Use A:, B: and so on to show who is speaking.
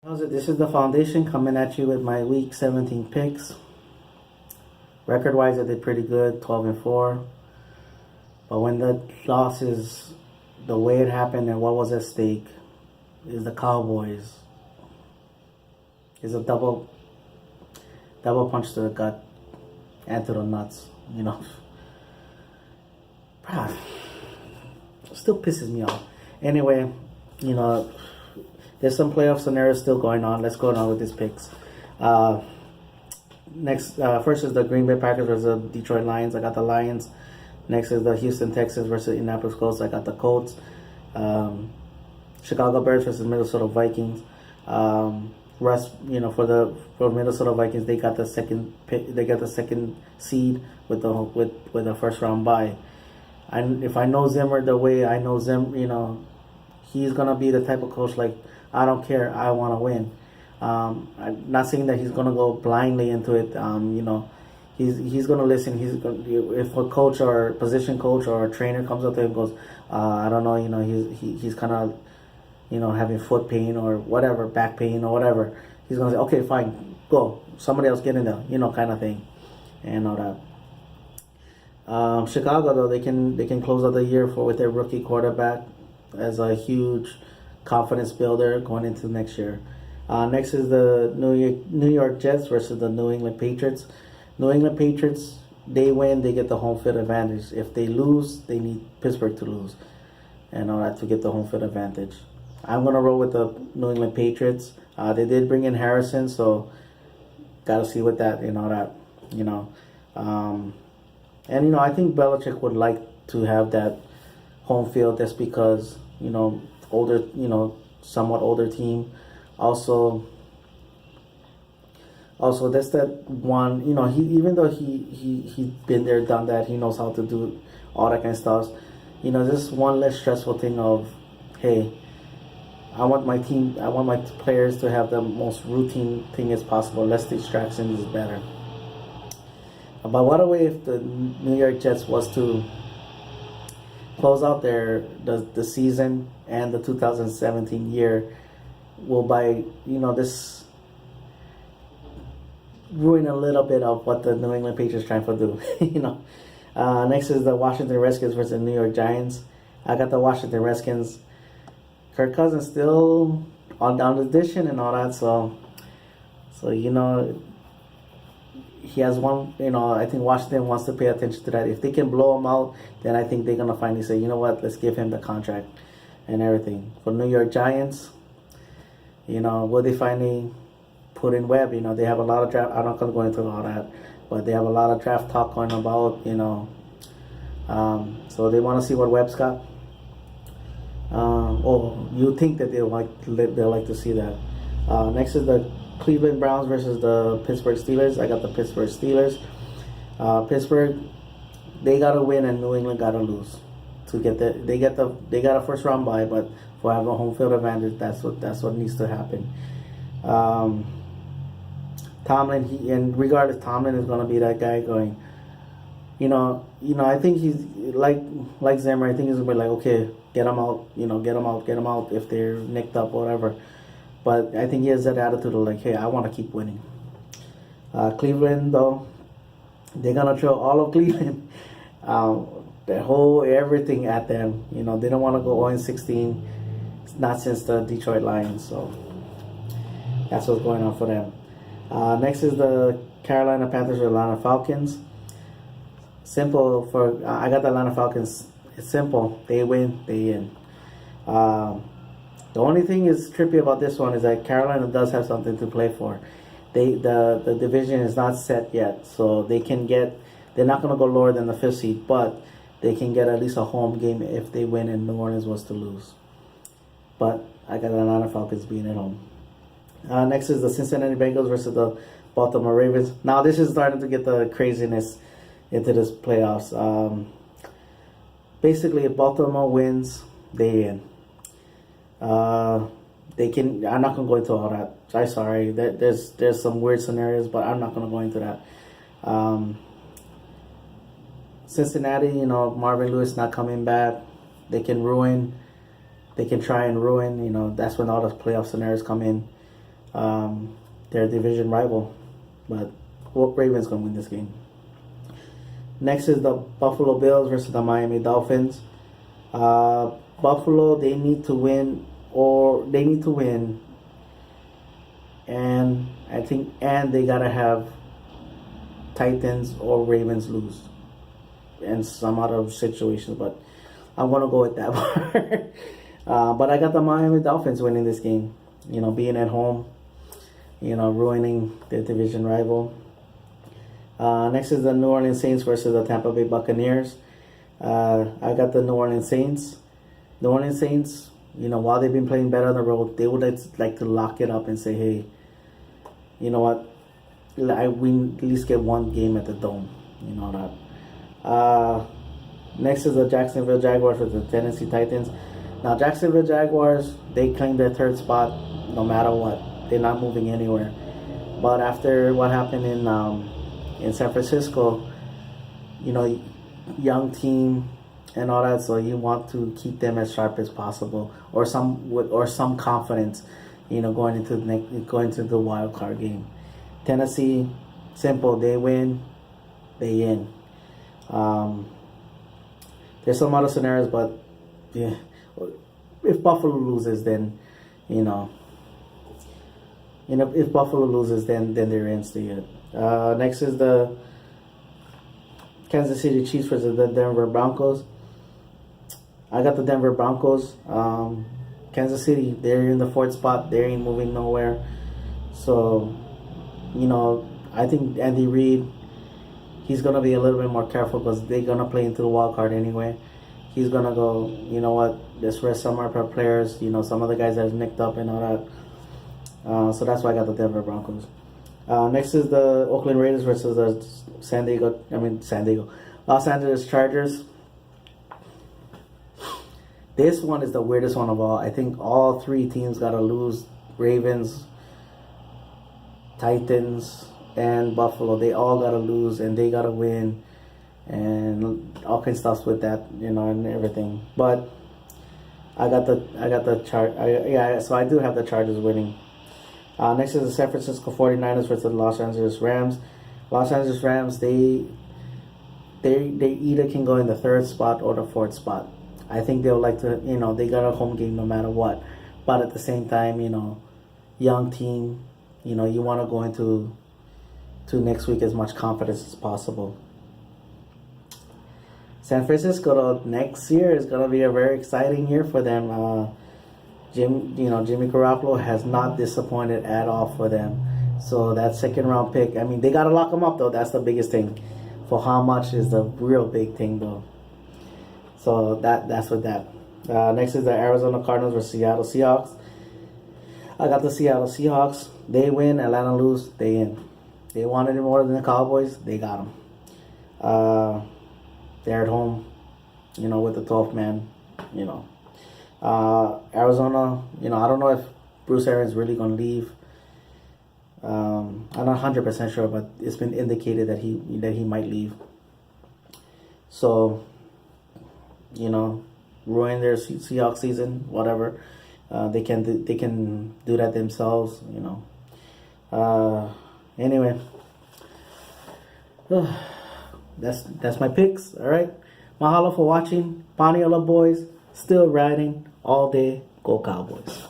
A: How's it? This is the foundation coming at you with my week 17 picks. Record wise, I did pretty good, 12-4. But when the loss is the way it happened and what was at stake, is the Cowboys. Is a double punch to the gut and to the nuts. Still pisses me off. Anyway, there's some playoff scenarios still going on. Let's go on with these picks. First is the Green Bay Packers versus the Detroit Lions. I got the Lions. Next is the Houston Texans versus Indianapolis Colts. I got the Colts. Chicago Bears versus Minnesota Vikings. For Minnesota Vikings, they got the second pick. They got the second seed with the first round bye. And if I know Zimmer the way I know Zimmer, he's gonna be the type of coach like, I don't care, I want to win. I'm not saying that he's gonna go blindly into it. He's gonna listen. If a coach or position coach or a trainer comes up to him and goes, I don't know, he's kind of, having foot pain or whatever, back pain or whatever. He's gonna say, okay, fine, go. Somebody else get in there, kind of thing, and all that. Chicago though, they can close out the year with their rookie quarterback as a huge confidence builder going into next year. Next is the New York Jets versus the New England Patriots. New England Patriots, they win, they get the home field advantage. If they lose, they need Pittsburgh to lose and all that to get the home field advantage. I'm going to roll with the New England Patriots. They did bring in Harrison, so got to see with that and all that, I think Belichick would like to have that home field just because, older, somewhat older team. Also that's that one, he, even though he's been there, done that, he knows how to do all that kind of stuff. This one less stressful thing of, hey, I want my players to have the most routine thing as possible. Less distractions is better. But what a way if the New York Jets was to close out the season and the 2017 year will this ruin a little bit of what the New England Patriots trying to do. Next is the Washington Redskins versus the New York Giants. I got the Washington Redskins. Kirk Cousins still on down the edition and all that, so he has one. I think Washington wants to pay attention to that. If they can blow him out, then I think they're gonna finally say, you know what, let's give him the contract and everything. For New York Giants, will they finally put in Webb? They have a lot of draft. I'm not gonna go into all that, but they have a lot of draft talk going about. So they want to see what Webb's got. You think that they'll like to see that. Next is the Cleveland Browns versus the Pittsburgh Steelers. I got the Pittsburgh Steelers. Pittsburgh, they gotta win and New England gotta lose to get they got a first round bye, but for having a home field advantage, that's what needs to happen. Tomlin, regardless, Tomlin is gonna be that guy going. I think he's like Zimmer. I think he's gonna be like, okay, get them out. Get them out if they're nicked up or whatever. But I think he has that attitude of like, hey, I want to keep winning. Cleveland, though, they're going to throw all of Cleveland, their whole everything at them. They don't want to go 0-16, not since the Detroit Lions. So that's what's going on for them. Next is the Carolina Panthers or Atlanta Falcons. Simple I got the Atlanta Falcons. It's simple. They win, they in. The only thing is trippy about this one is that Carolina does have something to play for. The division is not set yet, so they're not going to go lower than the 5th seed, but they can get at least a home game if they win and New Orleans was to lose. But I got the Atlanta Falcons being at home. Next is the Cincinnati Bengals versus the Baltimore Ravens. Now this is starting to get the craziness into this playoffs. Basically, if Baltimore wins, they in. They can. I'm not gonna go into all that. I'm sorry. There's some weird scenarios, but I'm not gonna go into that. Cincinnati, Marvin Lewis not coming back. They can try and ruin. That's when all the playoff scenarios come in. their division rival. But Ravens gonna win this game. Next is the Buffalo Bills versus the Miami Dolphins. Buffalo, they need to win, and they gotta have Titans or Ravens lose in some other situations, but I'm gonna go with that part. But I got the Miami Dolphins winning this game. Being at home, ruining their division rival. Next is the New Orleans Saints versus the Tampa Bay Buccaneers. I got the New Orleans Saints. New Orleans Saints, while they've been playing better on the road, they would like to lock it up and say, hey, you know what? We at least get one game at the Dome. You know that. Next is the Jacksonville Jaguars versus the Tennessee Titans. Now, Jacksonville Jaguars, they claim their third spot no matter what. They're not moving anywhere. But after what happened in San Francisco, young team and all that, so you want to keep them as sharp as possible, or some confidence, going into the wild card game. Tennessee, simple, they win, they in. There's some other scenarios, but yeah, if Buffalo loses, then if Buffalo loses, then they're in still. Next is the Kansas City Chiefs versus the Denver Broncos. I got the Denver Broncos. Kansas City, they're in the fourth spot. They ain't moving nowhere. So, I think Andy Reid, he's going to be a little bit more careful because they're going to play into the wild card anyway. He's going to go, let's rest some of our players. Some of the guys that are nicked up and all that. So that's why I got the Denver Broncos. Next is the Oakland Raiders versus the Los Angeles Chargers. This one is the weirdest one of all. I think all three teams got to lose. Ravens, Titans, and Buffalo. They all got to lose and they got to win. And all kinds of stuff with that, and everything. But I got the so I do have the Chargers winning. Next is the San Francisco 49ers versus the Los Angeles Rams. Los Angeles Rams, they either can go in the third spot or the fourth spot. I think they'll like to, they got a home game no matter what. But at the same time, young team, you want to go into next week as much confidence as possible. San Francisco, though, next year is going to be a very exciting year for them. Jimmy Garoppolo has not disappointed at all for them. So that second round pick, they got to lock him up, though. That's the biggest thing. For how much is the real big thing, though. So that's with that. Next is the Arizona Cardinals versus Seattle Seahawks. I got the Seattle Seahawks. They win. Atlanta lose. They in. They wanted it more than the Cowboys. They got them. They're at home, with the 12th man, Arizona, I don't know if Bruce Arians really going to leave. I'm not 100% sure, but it's been indicated that he might leave. So, ruin their Seahawks season, whatever. They can do that themselves, Anyway, that's my picks. All right, mahalo for watching. Poniola boys still riding all day. Go Cowboys.